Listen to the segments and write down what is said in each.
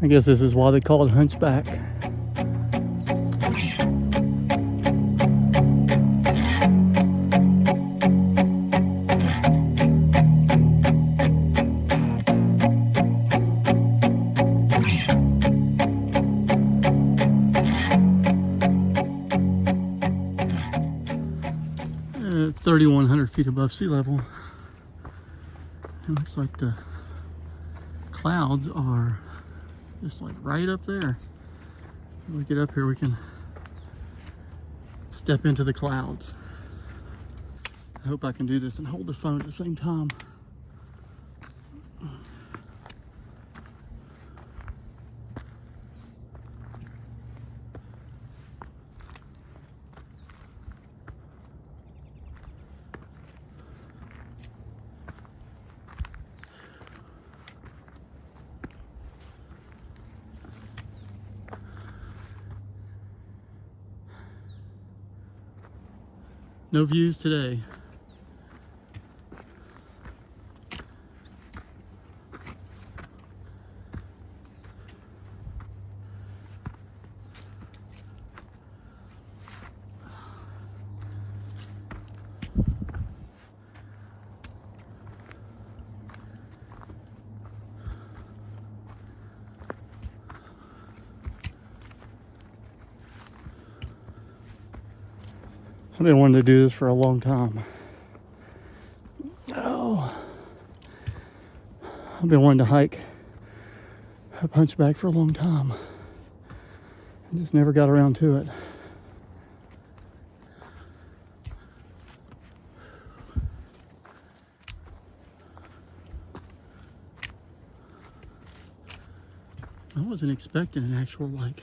I guess this is why they call it Hunchback. At 3,100 feet above sea level, it looks like the clouds are just like right up there. When we get up here, we can step into the clouds. I hope I can do this and hold the phone at the same time. No views today. I've been wanting to do this for a long time. Oh, I've been wanting to hike up Hunchback for a long time. I just never got around to it. I wasn't expecting an actual like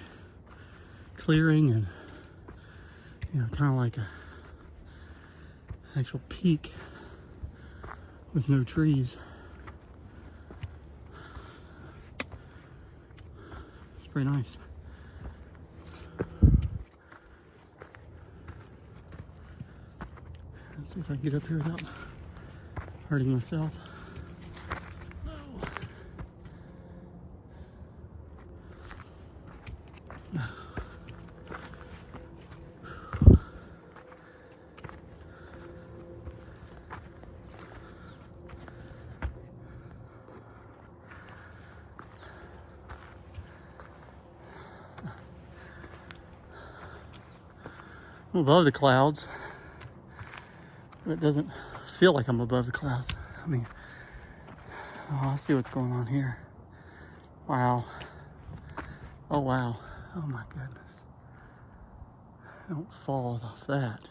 clearing and kind of like a actual peak with no trees. It's pretty nice. Let's see if I can get up here without hurting myself. I'm above the clouds. It doesn't feel like I'm above the clouds. I mean, oh, I see what's going on here. Wow. Oh, wow. Oh, my goodness. Don't fall off that.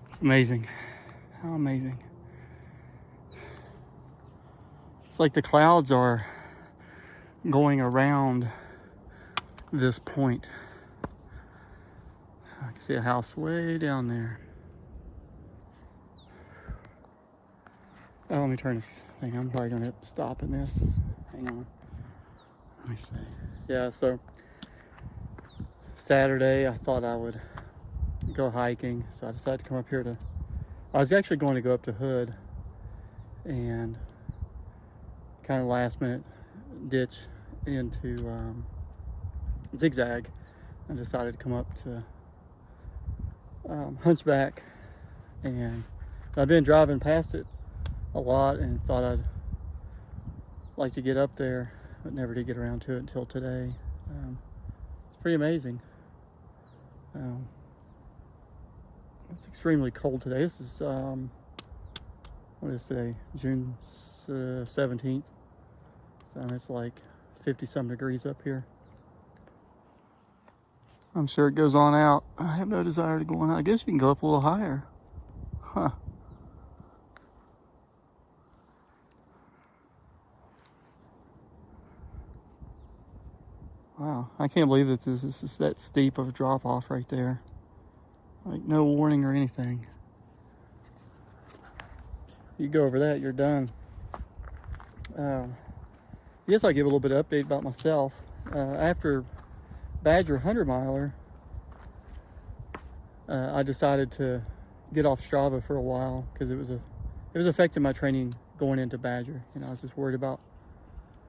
It's amazing. How amazing. It's like the clouds are going around this point. I can see a house way down there. Oh, let me turn this thing. I'm probably gonna have to stop in this. Hang on. Let me see. Yeah, so Saturday I thought I would go hiking, so I decided to come up here to, I was actually going to go up to Hood and kind of last minute ditch into ZigZag. I decided to come up to Hunchback, and I've been driving past it a lot and thought I'd like to get up there, but never did get around to it until today. It's pretty amazing. It's extremely cold today. This is what is today? June 17th. So it's like 50-some degrees up here. I'm sure it goes on out. I have no desire to go on out. I guess you can go up a little higher. Huh. Wow, I can't believe this is that steep of a drop off right there. Like no warning or anything. You go over that, you're done. I guess I'll give a little bit of update about myself. After Badger 100 miler, I decided to get off Strava for a while because it was was affecting my training going into Badger. You know, I was just worried about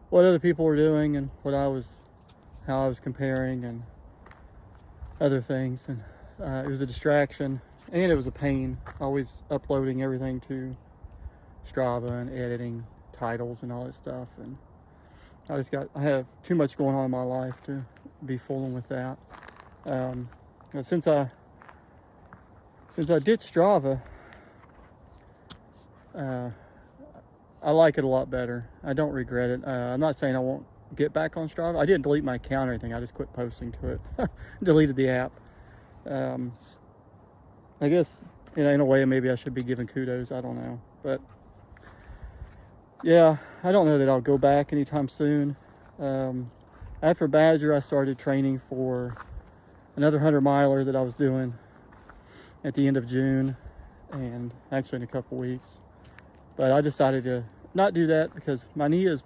what other people were doing and how I was comparing and other things. And it was a distraction and it was a pain, always uploading everything to Strava and editing titles and all that stuff. And I have too much going on in my life to be fooling with that. Since I ditched Strava, I like it a lot better. I don't regret it. I'm not saying I won't get back on Strava. I didn't delete my account or anything. I just quit posting to it. Deleted the app. I guess in a way maybe I should be giving kudos. I don't know. But yeah, I don't know that I'll go back anytime soon. After Badger, I started training for another 100-miler that I was doing at the end of June, and actually in a couple weeks. But I decided to not do that because my knee is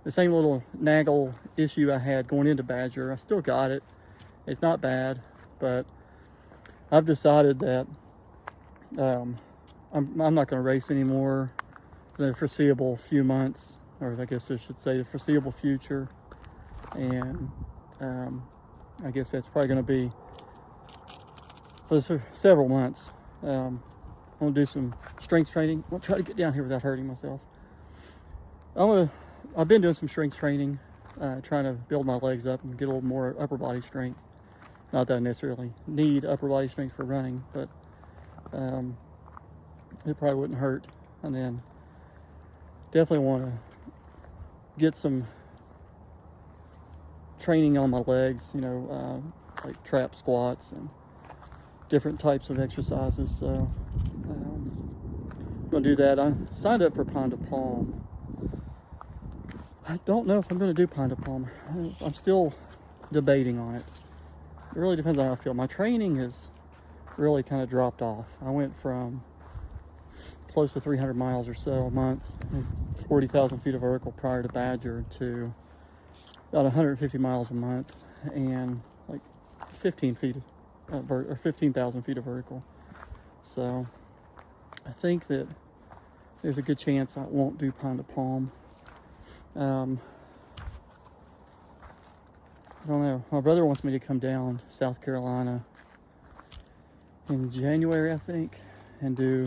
the same little naggle issue I had going into Badger. I still got it. It's not bad, but I've decided that I'm not going to race anymore for the foreseeable few months, or I guess I should say the foreseeable future. And I guess that's probably going to be for several months. I'm going to do some strength training. I'll try to get down here without hurting myself. I've been doing some strength training, trying to build my legs up and get a little more upper body strength. Not that I necessarily need upper body strength for running, but it probably wouldn't hurt. And then definitely want to get some training on my legs, you know, like trap squats and different types of exercises. So I'm going to do that. I signed up for Pine to Palm. I don't know if I'm going to do Pine to Palm. I'm still debating on it. It really depends on how I feel. My training has really kind of dropped off. I went from close to 300 miles or so a month, 40,000 feet of vertical prior to Badger, to about 150 miles a month and like 15,000 feet of vertical. So I think that there's a good chance I won't do Pine to Palm. I don't know. My brother wants me to come down to South Carolina in January, I think, and do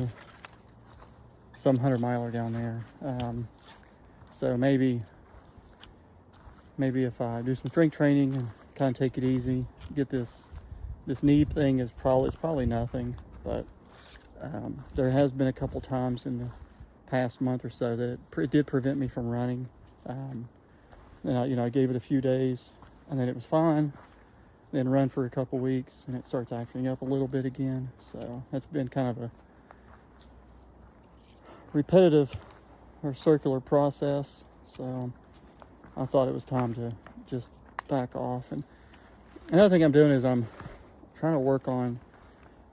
some 100-miler down there. So maybe if I do some strength training and kind of take it easy, get this knee thing it's probably nothing, but there has been a couple times in the past month or so that it did prevent me from running. And I gave it a few days, and then it was fine. Then run for a couple weeks, and it starts acting up a little bit again. So that's been kind of a repetitive or circular process. So I thought it was time to just back off. And another thing I'm doing is I'm trying to work on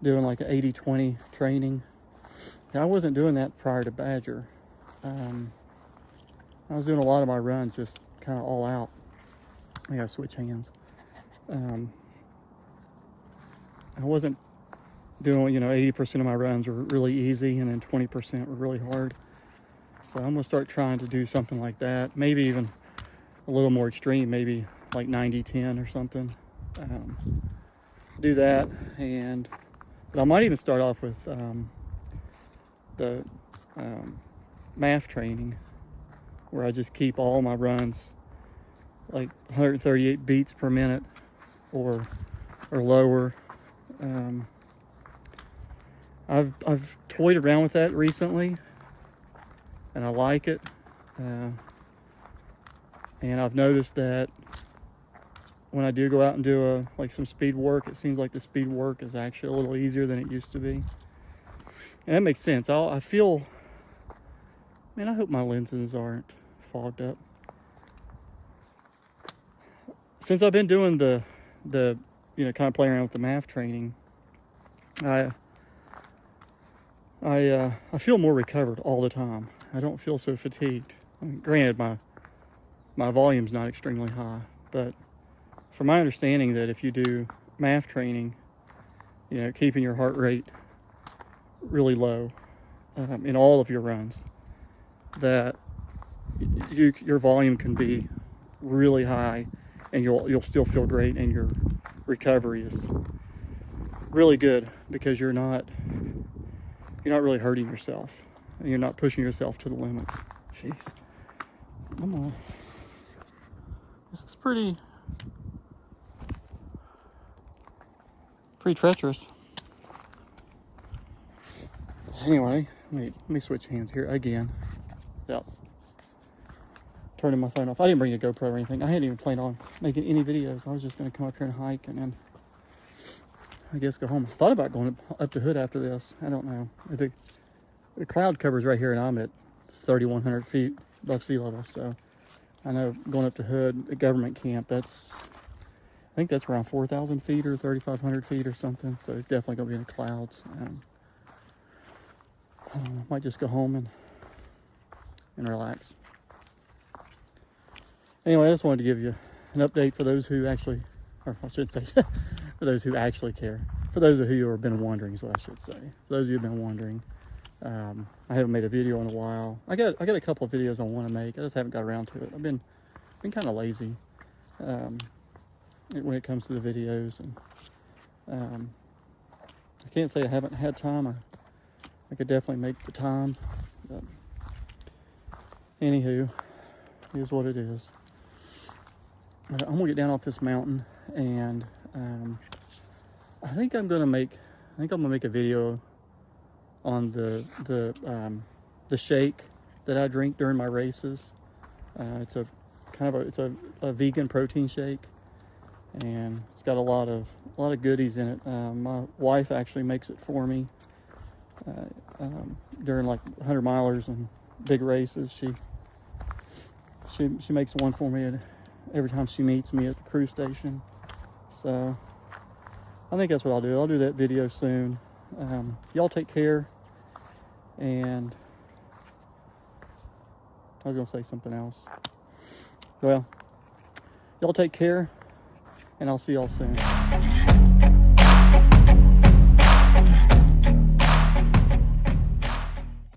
doing like an 80-20 training. I wasn't doing that prior to Badger. I was doing a lot of my runs just kind of all out. I gotta switch hands. I wasn't doing, 80% of my runs were really easy and then 20% were really hard. So I'm gonna start trying to do something like that. Maybe even a little more extreme, maybe like 90-10 or something. Do that, but I might even start off with the MAF training, where I just keep all my runs like 138 beats per minute or lower. I've toyed around with that recently, and I like it. And I've noticed that when I do go out and do some speed work, it seems like the speed work is actually a little easier than it used to be. And that makes sense. I feel, man, I hope my lenses aren't fogged up. Since I've been doing the kind of playing around with the MAF training, I feel more recovered all the time. I don't feel so fatigued. I mean, granted, my volume's not extremely high, but from my understanding that if you do MAF training, keeping your heart rate really low, in all of your runs, that your volume can be really high and you'll still feel great, and your recovery is really good because you're not really hurting yourself and you're not pushing yourself to the limits. Jeez. This is pretty treacherous. Anyway, let me switch hands here again without turning my phone off. I didn't bring a GoPro or anything. I hadn't even planned on making any videos. I was just going to come up here and hike and then I guess go home. I thought about going up the hood after this. I don't know. The cloud cover's right here and I'm at 3,100 feet above sea level. So I know going up the hood, the government camp, I think that's around 4,000 feet or 3,500 feet or something. So it's definitely going to be in the clouds. I don't know, might just go home and relax. Anyway, I just wanted to give you an update for those who actually, or I should say, for those who actually care. For those of you who have been wondering is what I should say. For those of you who have been wondering, I haven't made a video in a while. I got a couple of videos I want to make. I just haven't got around to it. I've been kind of lazy when it comes to the videos, and I can't say I haven't had time. I could definitely make the time. But anywho, it is what it is. I'm gonna get down off this mountain, and I think I'm gonna make a video on the shake that I drink during my races. It's a vegan protein shake, and it's got a lot of goodies in it. My wife actually makes it for me during like 100 milers and big races. She makes one for me every time she meets me at the cruise station. So I think that's what I'll do. I'll do that video soon. Y'all take care, and I was gonna say something else. Well, y'all take care, and I'll see y'all soon.